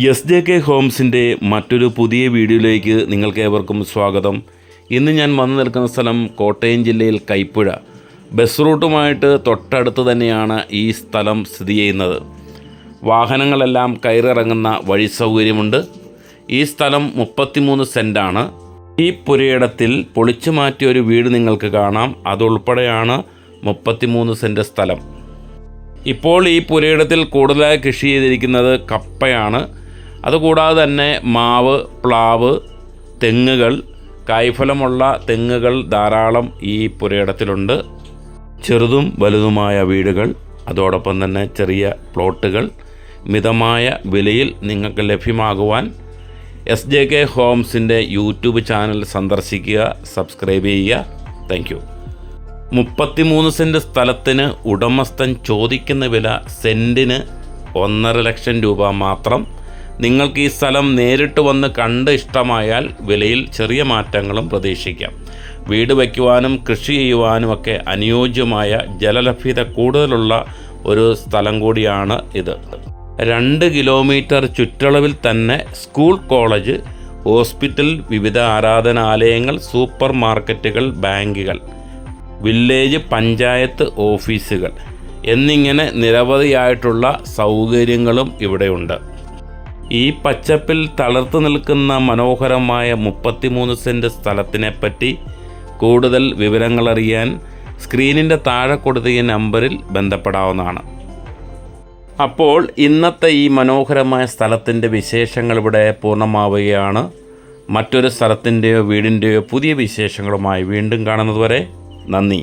SJK ഹോംസിൻ്റെ മറ്റൊരു പുതിയ വീഡിയോയിലേക്ക് നിങ്ങൾക്ക് ഏവർക്കും സ്വാഗതം. ഇന്ന് ഞാൻ വന്നു നിൽക്കുന്ന സ്ഥലം കോട്ടയം ജില്ലയിൽ കൈപ്പുഴ ബസ് റൂട്ടുമായിട്ട് തൊട്ടടുത്ത് തന്നെയാണ് ഈ സ്ഥലം സ്ഥിതി ചെയ്യുന്നത്. വാഹനങ്ങളെല്ലാം കയറിറങ്ങുന്ന വഴി സൗകര്യമുണ്ട്. ഈ സ്ഥലം 33 സെൻറ്റാണ്. ഈ പുരയിടത്തിൽ പൊളിച്ചു മാറ്റിയ ഒരു വീട് നിങ്ങൾക്ക് കാണാം. അതുൾപ്പെടെയാണ് 33 സെൻറ്റ് സ്ഥലം. ഇപ്പോൾ ഈ പുരയിടത്തിൽ കൂടുതലായി കൃഷി ചെയ്തിരിക്കുന്നത് കപ്പയാണ്. അതുകൂടാതെ തന്നെ മാവ്, പ്ലാവ്, തെങ്ങുകൾ, കായ്ഫലമുള്ള തെങ്ങുകൾ ധാരാളം ഈ പുരയിടത്തിലുണ്ട്. ചെറുതും വലുതുമായ വീടുകൾ, അതോടൊപ്പം തന്നെ ചെറിയ പ്ലോട്ടുകൾ മിതമായ വിലയിൽ നിങ്ങൾക്ക് ലഭ്യമാകുവാൻ SJK ഹോംസിൻ്റെ യൂട്യൂബ് ചാനൽ സന്ദർശിക്കുക, സബ്സ്ക്രൈബ് ചെയ്യുക. Thank you. 33 സെൻറ്റ് സ്ഥലത്തിന് ഉടമസ്ഥൻ ചോദിക്കുന്ന വില സെൻറ്റിന് 1.5 ലക്ഷം രൂപ മാത്രം. നിങ്ങൾക്ക് ഈ സ്ഥലം നേരിട്ട് വന്ന് കണ്ട് ഇഷ്ടമായാൽ വിലയിൽ ചെറിയ മാറ്റങ്ങളും പ്രതീക്ഷിക്കാം. വീട് വയ്ക്കുവാനും കൃഷി ചെയ്യുവാനുമൊക്കെ അനുയോജ്യമായ ജലലഭ്യത കൂടുതലുള്ള ഒരു സ്ഥലം കൂടിയാണ് ഇത്. 2 കിലോമീറ്റർ ചുറ്റളവിൽ തന്നെ സ്കൂൾ, കോളേജ്, ഹോസ്പിറ്റൽ, വിവിധ ആരാധനാലയങ്ങൾ, സൂപ്പർ മാർക്കറ്റുകൾ, ബാങ്കുകൾ, വില്ലേജ് പഞ്ചായത്ത് ഓഫീസുകൾ എന്നിങ്ങനെ നിരവധിയായിട്ടുള്ള സൗകര്യങ്ങളും ഇവിടെയുണ്ട്. ഈ പച്ചപ്പിൽ തളർത്തു നിൽക്കുന്ന മനോഹരമായ 33 സെൻറ്റ് സ്ഥലത്തിനെപ്പറ്റി കൂടുതൽ വിവരങ്ങളറിയാൻ സ്ക്രീനിൻ്റെ താഴെ കൊടുത്ത ഈ നമ്പറിൽ ബന്ധപ്പെടാവുന്നതാണ്. അപ്പോൾ ഇന്നത്തെ ഈ മനോഹരമായ സ്ഥലത്തിൻ്റെ വിശേഷങ്ങൾ ഇവിടെ പൂർണ്ണമാവുകയാണ്. മറ്റൊരു സ്ഥലത്തിൻ്റെയോ വീടിൻ്റെയോ പുതിയ വിശേഷങ്ങളുമായി വീണ്ടും കാണുന്നതുവരെ നന്ദി.